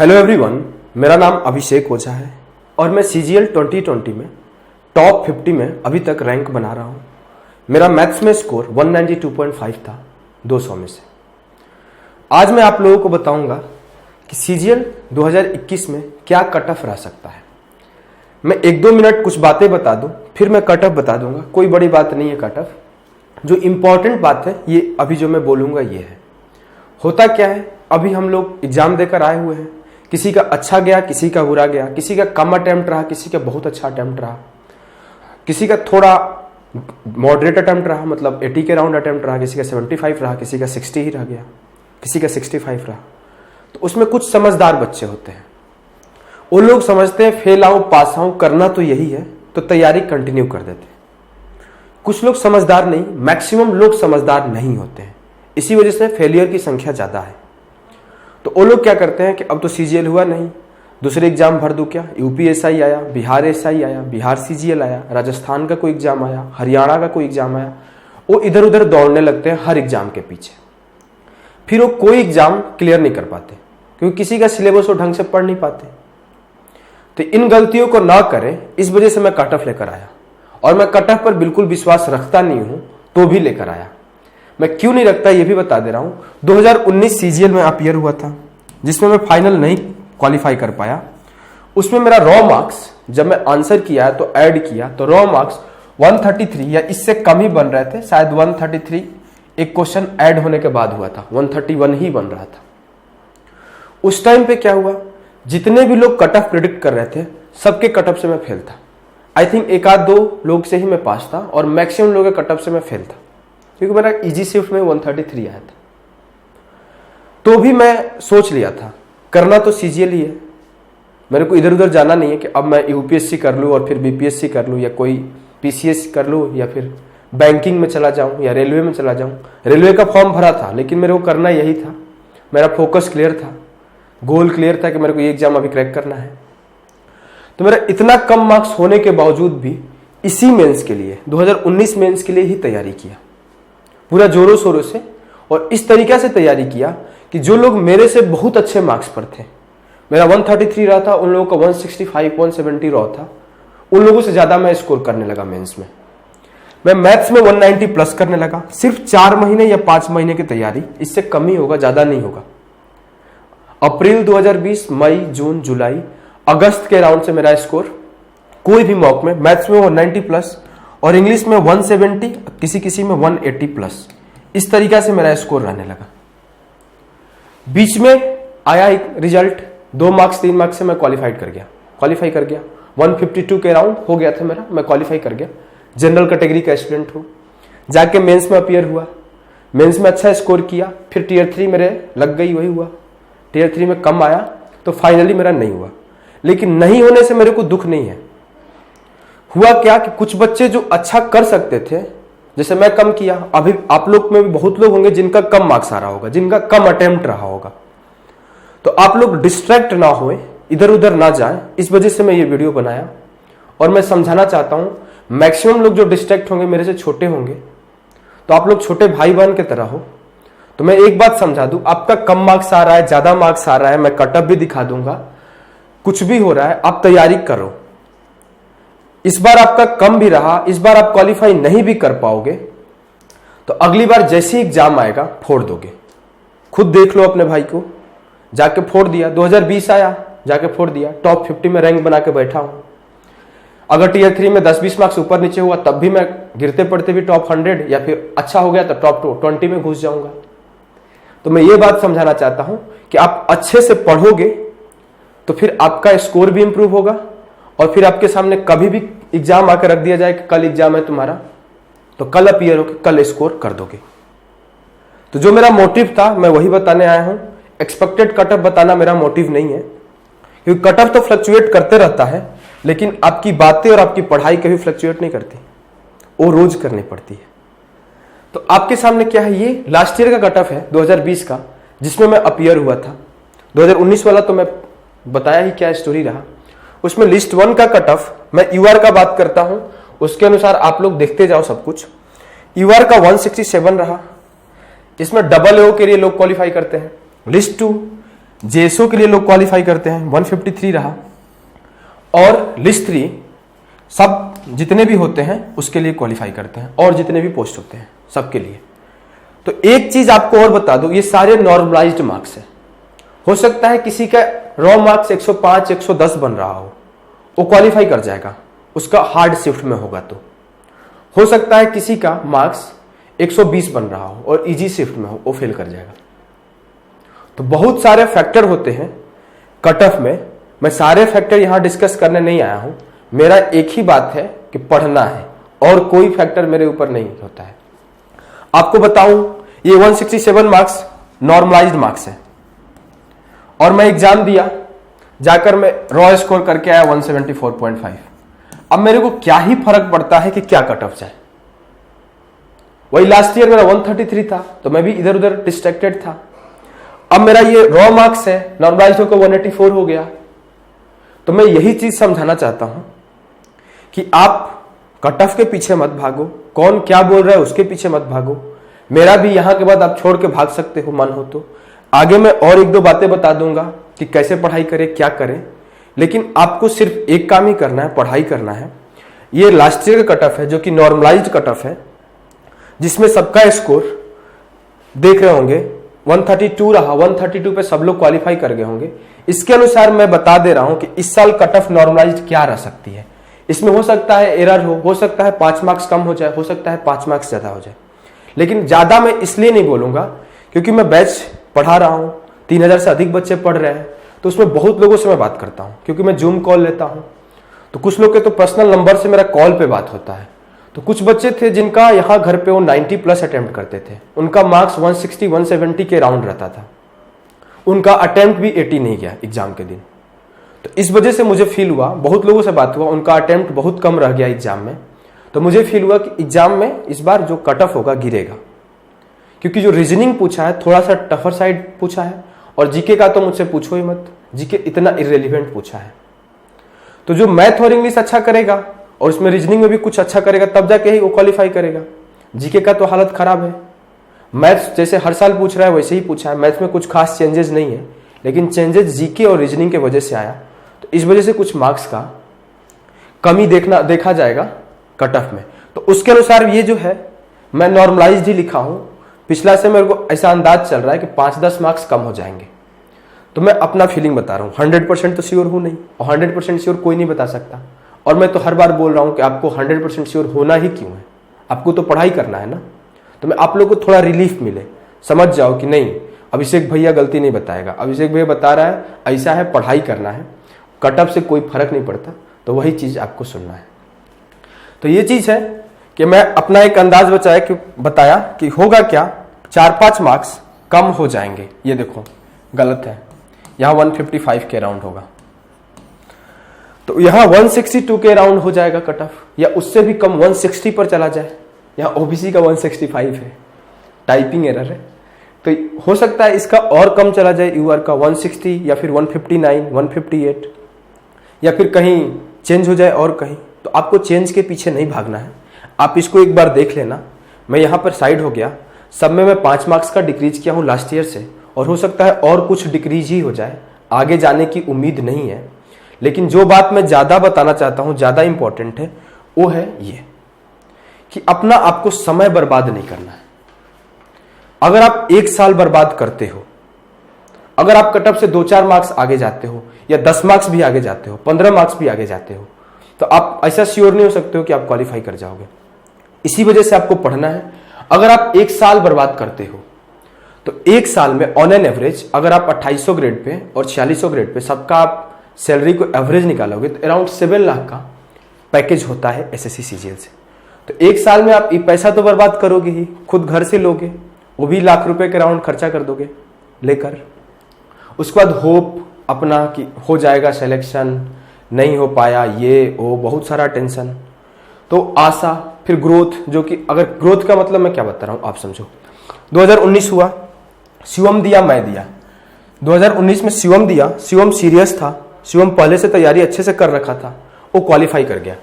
Hello everyone, मेरा नाम अभिषेक ओझा है और मैं CGL 2020 में टॉप 50 में अभी तक रैंक बना रहा हूँ। मेरा मैथ्स में स्कोर 192.5 था 200 में से। आज मैं आप लोगों को बताऊंगा कि CGL 2021 में क्या कट ऑफ रह सकता है। मैं 1-2 मिनट कुछ बातें बता दूं, फिर मैं कट ऑफ बता दूंगा। कोई बड़ी बात नहीं है कट ऑफ। जो इम्पोर्टेंट बात है ये अभी जो मैं बोलूंगा ये है। होता क्या है, अभी हम लोग एग्जाम देकर आए हुए हैं। किसी का अच्छा गया, किसी का बुरा गया, किसी का कम अटेम्प्ट रहा, किसी का बहुत अच्छा अटेम्प्ट रहा, किसी का थोड़ा मॉडरेट अटेम्प्ट रहा, मतलब 80 के राउंड अटेम्प्ट रहा, किसी का 75 रहा, किसी का 60 ही रह गया, किसी का 65 रहा। तो उसमें कुछ समझदार बच्चे होते हैं। वो लोग समझते हैं फेल आऊं पास आऊं, करना तो यही है, तो तैयारी कंटिन्यू कर देते हैं। कुछ लोग समझदार नहीं, मैक्सिमम लोग समझदार नहीं होते हैं। इसी वजह से फेलियर की संख्या ज्यादा है। तो वो लोग क्या करते हैं कि अब तो CGL हुआ नहीं, दूसरे एग्जाम भर दूं क्या। UPSI आया, बिहार SI आया, बिहार CGL आया, राजस्थान का कोई एग्जाम आया, हरियाणा का कोई एग्जाम आया। वो इधर उधर दौड़ने लगते हैं हर एग्जाम के पीछे। फिर वो कोई एग्जाम क्लियर नहीं कर पाते क्योंकि किसी का सिलेबस वो ढंग से पढ़ नहीं पाते। तो इन गलतियों को ना करें, इस वजह से मैं कट ऑफ लेकर आया। और मैं कट ऑफ पर बिल्कुल विश्वास रखता नहीं हूं, तो भी लेकर आया। मैं क्यों नहीं रखता ये भी बता दे रहा हूं। 2019 CGL में अपीयर हुआ था, जिसमें मैं फाइनल नहीं क्वालिफाई कर पाया। उसमें मेरा रॉ मार्क्स जब मैं आंसर किया तो ऐड किया तो रॉ मार्क्स 133 या इससे कम ही बन रहे थे। शायद 133 एक क्वेश्चन ऐड होने के बाद हुआ था, 131 ही बन रहा था। उस टाइम पे क्या हुआ, जितने भी लोग कट ऑफ प्रिडिक्ट कर रहे थे सबके कट ऑफ से मैं फेल था। आई थिंक 1-2 लोग से ही मैं पास था और मैक्सिमम लोगों के कट ऑफ से मैं फेल था, क्योंकि मेरा इजी शिफ्ट में 133 आया था। तो भी मैं सोच लिया था करना तो CGL ही है, मेरे को इधर उधर जाना नहीं है कि अब मैं UPSC कर लूँ और फिर BPSC कर लूँ या कोई PCS कर लूँ या फिर बैंकिंग में चला जाऊँ या रेलवे में चला जाऊँ। रेलवे का फॉर्म भरा था लेकिन मेरे को करना यही था। मेरा फोकस क्लियर था, गोल क्लियर था कि मेरे को ये एग्जाम अभी क्रैक करना है। तो मेरा इतना कम मार्क्स होने के बावजूद भी इसी मेंस के लिए 2019 मेंस के लिए ही तैयारी किया, पूरा जोरों शोरों से। और इस तरीके से तैयारी किया कि जो लोग मेरे से बहुत अच्छे मार्क्स पर थे, मेरा 133 रहा था, उन लोगों का 165 170 रहा था, उन लोगों से ज्यादा मैं स्कोर करने लगा मेंस में। मैं मैथ्स में 190 प्लस करने लगा। सिर्फ 4 महीने या 5 महीने की तैयारी, इससे कम ही होगा, ज्यादा नहीं होगा। अप्रैल 2020, मई, जून, जुलाई, अगस्त के राउंड से मेरा स्कोर कोई भी मॉक में मैथ्स में 190 प्लस और इंग्लिश में 170, किसी किसी में 180 प्लस, इस तरीका से मेरा स्कोर रहने लगा। बीच में आया एक रिजल्ट, 2 मार्क्स 3 मार्क्स से मैं क्वालिफाई कर गया 152 के राउंड हो गया था मेरा, मैं क्वालिफाई कर गया। जनरल कैटेगरी का स्टूडेंट हूं। जाके मेंस में अपीयर हुआ, मेंस में अच्छा स्कोर किया, फिर टियर 3 मेरे लग गई, वही हुआ। टियर 3 में कम आया तो फाइनली मेरा नहीं हुआ। लेकिन नहीं होने से मेरे को दुख नहीं है। हुआ क्या कि कुछ बच्चे जो अच्छा कर सकते थे, जैसे मैं कम किया, अभी आप लोग में भी बहुत लोग होंगे जिनका कम मार्क्स आ रहा होगा, जिनका कम अटेम्प्ट रहा होगा। तो आप लोग डिस्ट्रैक्ट ना होए, इधर उधर ना जाएं, इस वजह से मैं ये वीडियो बनाया। और मैं समझाना चाहता हूं, मैक्सिमम लोग जो डिस्ट्रैक्ट होंगे मेरे से छोटे होंगे, तो आप लोग छोटे भाई बहन की तरह हो। तो मैं एक बात समझा दूं, आपका कम मार्क्स आ रहा है, ज्यादा मार्क्स आ रहा है, मैं कट ऑफ भी दिखा दूंगा, कुछ भी हो रहा है, आप तैयारी करो। इस बार आपका कम भी रहा, इस बार आप क्वालिफाई नहीं भी कर पाओगे, तो अगली बार जैसे एग्जाम आएगा फोड़ दोगे। खुद देख लो अपने भाई को, जाके फोड़ दिया। 2020 आया, जाके फोड़ दिया, टॉप 50 में रैंक बना के बैठा हूं। अगर टियर 3 में 10-20 मार्क्स ऊपर नीचे हुआ तब भी मैं गिरते पड़ते भी टॉप 100, या फिर अच्छा हो गया तो टॉप 20 में घुस जाऊंगा। तो मैं ये बात समझाना चाहता हूं कि आप अच्छे से पढ़ोगे तो फिर आपका स्कोर भी इंप्रूव होगा, और फिर आपके सामने कभी भी एग्जाम आकर रख दिया जाए कि कल एग्जाम है तुम्हारा, तो कल अपीयर होकर कल स्कोर कर दोगे। तो जो मेरा मोटिव था मैं वही बताने आया हूं। एक्सपेक्टेड कट ऑफ बताना मेरा मोटिव नहीं है, क्योंकि कट ऑफ तो फ्लक्चुएट करते रहता है, लेकिन आपकी बातें और आपकी पढ़ाई कभी फ्लक्चुएट नहीं करती, वो रोज करनी पड़ती है। तो आपके सामने क्या है, ये लास्ट ईयर का कट ऑफ है 2020 का, जिसमें मैं अपीयर हुआ था। 2019 वाला तो मैं बताया ही क्या स्टोरी रहा। उसमें लिस्ट 1 का कट ऑफ, मैं UR का बात करता हूं, उसके अनुसार आप लोग देखते जाओ सब कुछ। UR का 167 रहा, इसमें AA के लिए लोग क्वालिफाई करते हैं। लिस्ट 2 जेएसओ के लिए लोग क्वालिफाई करते हैं 153 रहा, और लिस्ट 3 सब जितने भी होते हैं उसके लिए क्वालिफाई करते हैं, और जितने भी पोस्ट होते हैं सबके लिए। तो एक चीज आपको और बता दूं, ये सारे नॉर्मलाइज्ड मार्क्स है। हो सकता है किसी का रॉ मार्क्स 105 110 बन रहा वो क्वालिफाई कर जाएगा, उसका हार्ड शिफ्ट में होगा। तो हो सकता है किसी का मार्क्स 120 बन रहा हो और इजी शिफ्ट में हो, वो फेल कर जाएगा। तो बहुत सारे फैक्टर होते हैं कट ऑफ में। मैं सारे फैक्टर यहां डिस्कस करने नहीं आया हूं। मेरा एक ही बात है कि पढ़ना है, और कोई फैक्टर मेरे ऊपर नहीं होता है। आपको बताऊं, ये 167 मार्क्स नॉर्मलाइज्ड मार्क्स है, और मैं एग्जाम दिया, जाकर मैं रॉ स्कोर करके आया 174.5। अब मेरे को क्या ही फर्क पड़ता है कि क्या कट ऑफ जाए। वही लास्ट ईयर मेरा 133 था, तो मैं भी इधर उधर डिस्ट्रैक्टेड था। अब मेरा ये रॉ मार्क्स है, नॉर्मलाइज्ड होकर 184 हो गया। तो मैं यही चीज समझाना चाहता हूं कि आप कट ऑफ के पीछे मत भागो, कौन क्या बोल रहा है उसके पीछे मत भागो। मेरा भी यहां के बाद आप छोड़ के भाग सकते हो मन हो तो। आगे मैं और एक दो बातें बता दूंगा कि कैसे पढ़ाई करें, क्या करें, लेकिन आपको सिर्फ एक काम ही करना है, पढ़ाई करना है। ये लास्ट ईयर का कट ऑफ है जो कि नॉर्मलाइज्ड कट ऑफ है, जिसमें सबका स्कोर देख रहे होंगे 132 रहा। 132 पे सब लोग क्वालिफाई कर गए होंगे। इसके अनुसार मैं बता दे रहा हूं कि इस साल कट ऑफ नॉर्मलाइज्ड क्या रह सकती है। इसमें हो सकता है एरर हो सकता है 5 मार्क्स कम हो जाए, हो सकता है 5 मार्क्स ज्यादा हो जाए। लेकिन ज्यादा मैं इसलिए नहीं बोलूंगा क्योंकि मैं बैच पढ़ा रहा हूं, 3000 से अधिक बच्चे पढ़ रहे हैं, तो उसमें बहुत लोगों से मैं बात करता हूं, क्योंकि मैं जूम कॉल लेता हूं। तो कुछ लोग के तो पर्सनल नंबर से मेरा कॉल पे बात होता है। तो कुछ बच्चे थे जिनका यहाँ घर पे वो 90+ अटेम्प्ट करते थे, उनका मार्क्स 160 170 के राउंड रहता था, उनका अटेम्प्ट भी 80 नहीं गया एग्जाम के दिन। तो इस वजह से मुझे फील हुआ, बहुत लोगों से बात हुआ, उनका अटेम्प्ट बहुत कम रह गया एग्जाम में। तो मुझे फील हुआ कि एग्जाम में इस बार जो कट ऑफ होगा गिरेगा, क्योंकि जो रीजनिंग पूछा है थोड़ा सा टफर साइड पूछा है, और जीके का तो मुझसे पूछो ही मत, जीके इतना इररिलेवेंट पूछा है। तो जो मैथ और इंग्लिश अच्छा करेगा और इसमें रीजनिंग में भी कुछ अच्छा करेगा तब जाके ही वो क्वालिफाई करेगा। जीके का तो हालत खराब है। मैथ्स जैसे हर साल पूछ रहा है वैसे ही पूछा है, मैथ्स में कुछ खास चेंजेस नहीं है, लेकिन चेंजेस जीके और रीजनिंग के वजह से आया। तो इस वजह से कुछ मार्क्स का कमी देखा जाएगा कट ऑफ में। तो उसके अनुसार ये जो है मैं नॉर्मलाइज्ड ही लिखा हूं। पिछला से मेरे को ऐसा अंदाज चल रहा है कि 5-10 मार्क्स कम हो जाएंगे। तो मैं अपना फीलिंग बता रहा हूं, 100% तो श्योर हूं नहीं, और 100% श्योर कोई नहीं बता सकता। और मैं तो हर बार बोल रहा हूं कि आपको 100% श्योर होना ही क्यों है, आपको तो पढ़ाई करना है ना। तो मैं आप लोगों को थोड़ा रिलीफ मिले, समझ जाओ कि नहीं अभिषेक भैया गलती नहीं बताएगा, अभिषेक भैया बता रहा है ऐसा है, पढ़ाई करना है, कट ऑफ से कोई फर्क नहीं पड़ता। तो वही चीज आपको सुनना है। तो ये चीज है कि मैं अपना एक अंदाज बताया कि होगा क्या, 4-5 मार्क्स कम हो जाएंगे। ये देखो गलत है, यहां 155 के राउंड होगा, तो यहां 162 के राउंड हो जाएगा कट ऑफ, या उससे भी कम 160 पर चला जाए। यहां ओबीसी का 165 है, टाइपिंग एरर है। तो हो सकता है इसका और कम चला जाए, यूआर का 160 या फिर 159 158, या फिर कहीं चेंज हो जाए और कहीं। तो आपको चेंज के पीछे नहीं भागना है, आप इसको एक बार देख लेना। मैं यहां पर साइड हो गया, सब में मैं 5 मार्क्स का डिक्रीज किया हूं लास्ट ईयर से, और हो सकता है और कुछ डिक्रीज ही हो जाए, आगे जाने की उम्मीद नहीं है। लेकिन जो बात मैं ज्यादा बताना चाहता हूं, ज्यादा इंपॉर्टेंट है, वो है ये कि अपना आपको समय बर्बाद नहीं करना है। अगर आप 1 साल बर्बाद करते हो, अगर आप कट ऑफ से 2-4 मार्क्स आगे जाते हो, या 10 मार्क्स भी आगे जाते हो, 15 मार्क्स भी आगे जाते हो, तो आप ऐसा श्योर नहीं हो सकते हो कि आप क्वालिफाई कर जाओगे। इसी वजह से आपको पढ़ना है। अगर आप 1 साल बर्बाद करते हो, तो 1 साल में ऑन एन एवरेज अगर आप 2800 ग्रेड पे और 4600 ग्रेड पे सबका आप सैलरी को एवरेज निकालोगे, तो अराउंड 7 लाख का पैकेज होता है एसएससी सीजीएल से। तो 1 साल में आप ये पैसा तो बर्बाद करोगे ही, खुद घर से लोगे, वो भी लाख रुपए के राउंड खर्चा कर दोगे लेकर। उसके बाद होप अपना कि हो जाएगा सिलेक्शन, नहीं हो पाया, ये वो बहुत सारा टेंशन। तो आशा, फिर ग्रोथ, जो कि अगर ग्रोथ का मतलब मैं क्या बता रहा हूं आप समझो। 2019 हुआ, शिवम दिया, मैं दिया। 2019 में शिवम दिया, शिवम सीरियस था, शिवम पहले से तैयारी अच्छे से कर रखा था, वो क्वालिफाई कर गया।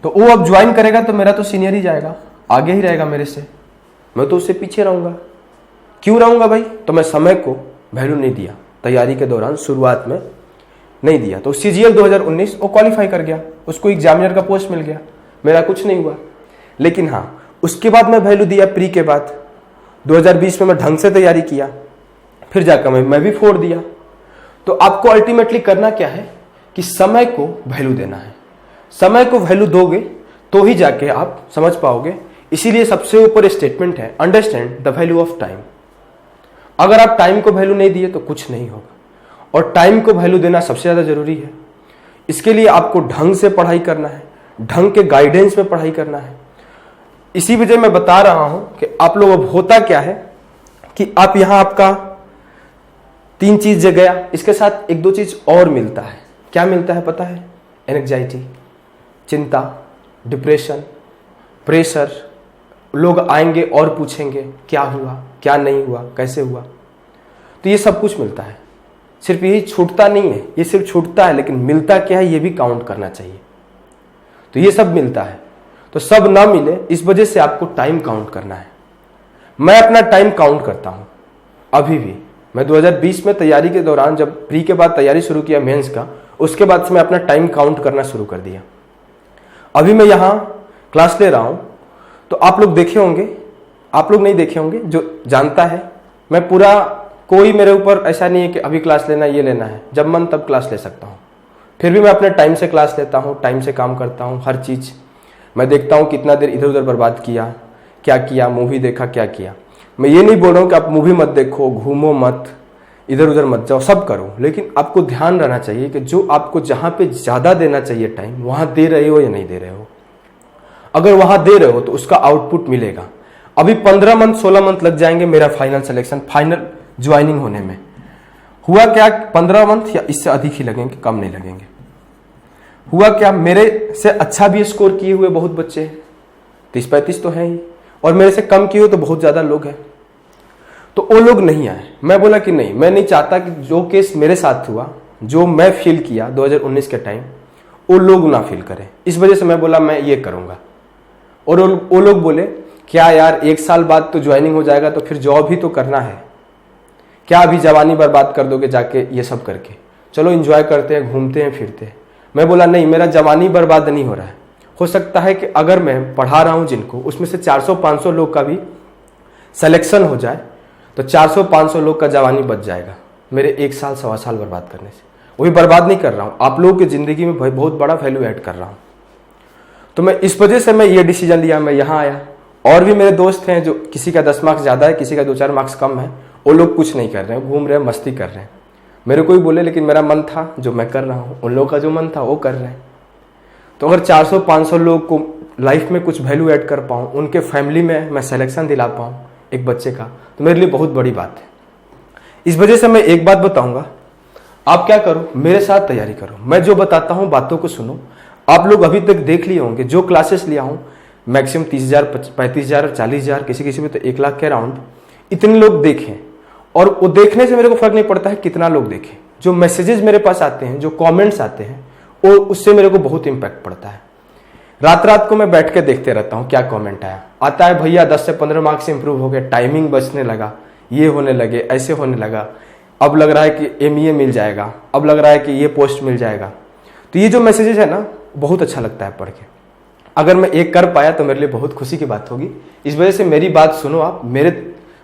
तो वो अब ज्वाइन करेगा तो मेरा तो सीनियर ही जाएगा, आगे ही रहेगा मेरे से, मैं तो उससे पीछे रहूंगा। क्यों रहूंगा भाई? तो मैं समय को वैल्यू नहीं दिया, तैयारी के दौरान शुरुआत में नहीं दिया, तो CGL 2019 वो क्वालिफाई कर गया, उसको एग्जामिनर का पोस्ट मिल गया, मेरा कुछ नहीं हुआ। लेकिन हाँ, उसके बाद मैं वैल्यू दिया प्री के बाद 2020 में मैं ढंग से तैयारी किया, फिर जाकर मैं भी 4 दिया। तो आपको अल्टीमेटली करना क्या है कि समय को वैल्यू देना है। समय को वैल्यू दोगे तो ही जाके आप समझ पाओगे। इसीलिए सबसे ऊपर स्टेटमेंट है, understand the value of time. अगर आप टाइम को वैल्यू नहीं दिए तो कुछ नहीं होगा, और टाइम को वैल्यू देना सबसे ज्यादा जरूरी है। इसके लिए आपको ढंग से पढ़ाई करना है, ढंग के गाइडेंस में पढ़ाई करना है। इसी वजह मैं बता रहा हूं कि आप लोग अब होता क्या है कि आप यहां आपका 3 चीज गया, इसके साथ 1-2 चीज और मिलता है। क्या मिलता है पता है? एंग्जाइटी, चिंता, डिप्रेशन, प्रेशर। लोग आएंगे और पूछेंगे क्या हुआ, क्या नहीं हुआ, कैसे हुआ। तो ये सब कुछ मिलता है। सिर्फ यही छूटता नहीं है, ये सिर्फ छूटता है, लेकिन मिलता क्या है ये भी काउंट करना चाहिए। तो ये सब मिलता है, तो सब ना मिले, इस वजह से आपको टाइम काउंट करना है। मैं अपना टाइम काउंट करता हूं अभी भी। मैं 2020 में तैयारी के दौरान जब प्री के बाद तैयारी शुरू किया मेंस का, उसके बाद से मैं अपना टाइम काउंट करना शुरू कर दिया। अभी मैं यहां क्लास ले रहा हूं, तो आप लोग देखे होंगे, आप लोग नहीं देखे होंगे, जो जानता है मैं पूरा, कोई मेरे ऊपर ऐसा नहीं है कि अभी क्लास लेना ये लेना है, जब मन तब क्लास ले सकता हूं। फिर भी मैं अपने टाइम से क्लास लेता हूं, टाइम से काम करता हूं। हर चीज मैं देखता हूं कितना देर इधर उधर बर्बाद किया, क्या किया, मूवी देखा, क्या किया। मैं ये नहीं बोल रहा हूं कि आप मूवी मत देखो, घूमो मत, इधर उधर मत जाओ, सब करो, लेकिन आपको ध्यान रहना चाहिए कि जो आपको जहां पे ज्यादा देना चाहिए टाइम, वहां दे रहे हो या नहीं दे रहे हो। अगर वहां दे रहे हो तो उसका आउटपुट मिलेगा। अभी 15 मंथ 16 मंथ लग जाएंगे मेरा फाइनल सिलेक्शन, फाइनल ज्वाइनिंग होने में। हुआ क्या, 15 मंथ या इससे अधिक ही लगेंगे, कम नहीं लगेंगे। हुआ क्या, मेरे से अच्छा भी स्कोर किए हुए बहुत बच्चे हैं, 30-35 तो हैं ही, और मेरे से कम किए हुए तो बहुत ज्यादा लोग हैं। तो वो लोग नहीं आए। मैं बोला कि नहीं, मैं नहीं चाहता कि जो केस मेरे साथ हुआ, जो मैं फील किया 2019 के टाइम, वो लोग ना फील करें। इस वजह से मैं बोला मैं ये करूंगा। और वो लोग बोले क्या यार 1 साल बाद तो ज्वाइनिंग हो जाएगा, तो फिर जॉब ही तो करना है, क्या अभी जवानी बर्बाद कर दोगे जाके ये सब करके, चलो एंजॉय करते हैं, घूमते हैं, फिरते हैं। मैं बोला नहीं, मेरा जवानी बर्बाद नहीं हो रहा है। हो सकता है कि अगर मैं पढ़ा रहा हूं जिनको, उसमें से 400-500 लोग का भी सिलेक्शन हो जाए, तो 400-500 लोग का जवानी बच जाएगा मेरे 1 साल 1.25 साल बर्बाद करने से। वही बर्बाद नहीं कर रहा हूं, आप लोगों की जिंदगी में बहुत बड़ा वैल्यू ऐड कर रहा हूं। तो मैं इस वजह से मैं ये डिसीजन लिया, मैं यहाँ आया। और भी मेरे दोस्त हैं जो किसी का 10 मार्क्स ज्यादा है, किसी का 2-4 मार्क्स कम है, वो लोग कुछ नहीं कर रहे हैं, घूम रहे हैं, मस्ती कर रहे हैं। मेरे को भी बोले, लेकिन मेरा मन था जो मैं कर रहा हूँ, उन लोगों का जो मन था वो कर रहे हैं। तो अगर 400-500 लोग को लाइफ में कुछ वैल्यू ऐड कर पाऊँ, उनके फैमिली में मैं सिलेक्शन दिला पाऊँ एक बच्चे का, तो मेरे लिए बहुत बड़ी बात है। इस वजह से मैं एक बात बताऊंगा, आप क्या करो, मेरे साथ तैयारी करो। मैं जो बताता हूँ बातों को सुनो। आप लोग अभी तक देख लिए होंगे, जो क्लासेस लिया हूँ मैक्सिमम 30,000, 35,000, 40,000, किसी में तो 1 लाख के अराउंड इतने लोग देखें। और वो देखने से मेरे को फर्क नहीं पड़ता है कितना लोग देखें, जो मैसेजेस मेरे पास आते हैं, जो कमेंट्स आते हैं, वो उससे मेरे को बहुत इंपैक्ट पड़ता है। रात रात को मैं बैठ के देखते रहता हूँ क्या कमेंट आया। आता है भैया 10 से 15 मार्क्स से इंप्रूव हो गए, टाइमिंग बचने लगा, ये होने लगे, ऐसे होने लगा, अब लग रहा है कि ME मिल जाएगा, अब लग रहा है कि ये पोस्ट मिल जाएगा। तो ये जो मैसेजेस है ना, बहुत अच्छा लगता है पढ़ के। अगर मैं एक कर पाया तो मेरे लिए बहुत खुशी की बात होगी। इस वजह से मेरी बात सुनो, आप मेरे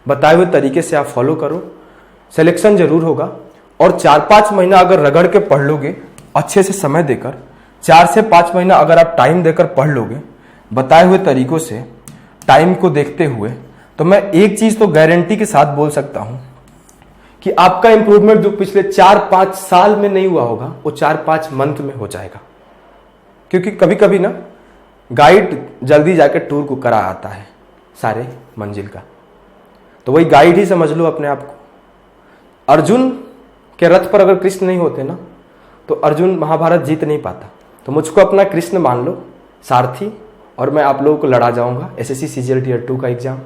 बताए हुए तरीके से आप फॉलो करो, सिलेक्शन जरूर होगा। और 4-5 महीना अगर रगड़ के पढ़ लोगे, अच्छे से समय देकर, 4 से 5 महीना अगर आप टाइम देकर पढ़ लोगे बताए हुए तरीकों से, टाइम को देखते हुए, तो मैं एक चीज तो गारंटी के साथ बोल सकता हूं कि आपका इंप्रूवमेंट जो पिछले 4-5 साल में नहीं हुआ होगा, वो 4-5 मंथ में हो जाएगा। क्योंकि कभी कभी ना गाइड जल्दी जाकर टूर को करा आता है सारे मंजिल का, तो वही गाइड ही समझ लो अपने आप को। अर्जुन के रथ पर अगर कृष्ण नहीं होते ना, तो अर्जुन महाभारत जीत नहीं पाता। तो मुझको अपना कृष्ण मान लो, सारथी, और मैं आप लोगों को लड़ा जाऊंगा SSC CGL Tier 2 का एग्जाम,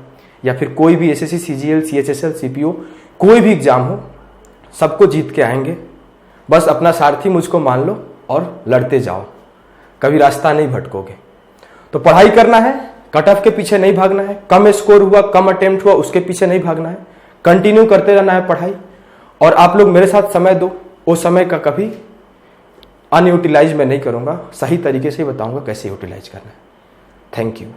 या फिर कोई भी SSC CGL CHSL CPO कोई भी एग्जाम हो, सबको जीत के आएंगे। बस अपना सारथी मुझको मान लो और लड़ते जाओ, कभी रास्ता नहीं भटकोगे। तो पढ़ाई करना है, कट ऑफ के पीछे नहीं भागना है, कम स्कोर हुआ, कम अटेम्प्ट हुआ, उसके पीछे नहीं भागना है, कंटिन्यू करते रहना है पढ़ाई। और आप लोग मेरे साथ समय दो, उस समय का कभी अनयूटिलाइज मैं नहीं करूँगा, सही तरीके से बताऊँगा कैसे यूटिलाइज करना है। Thank you.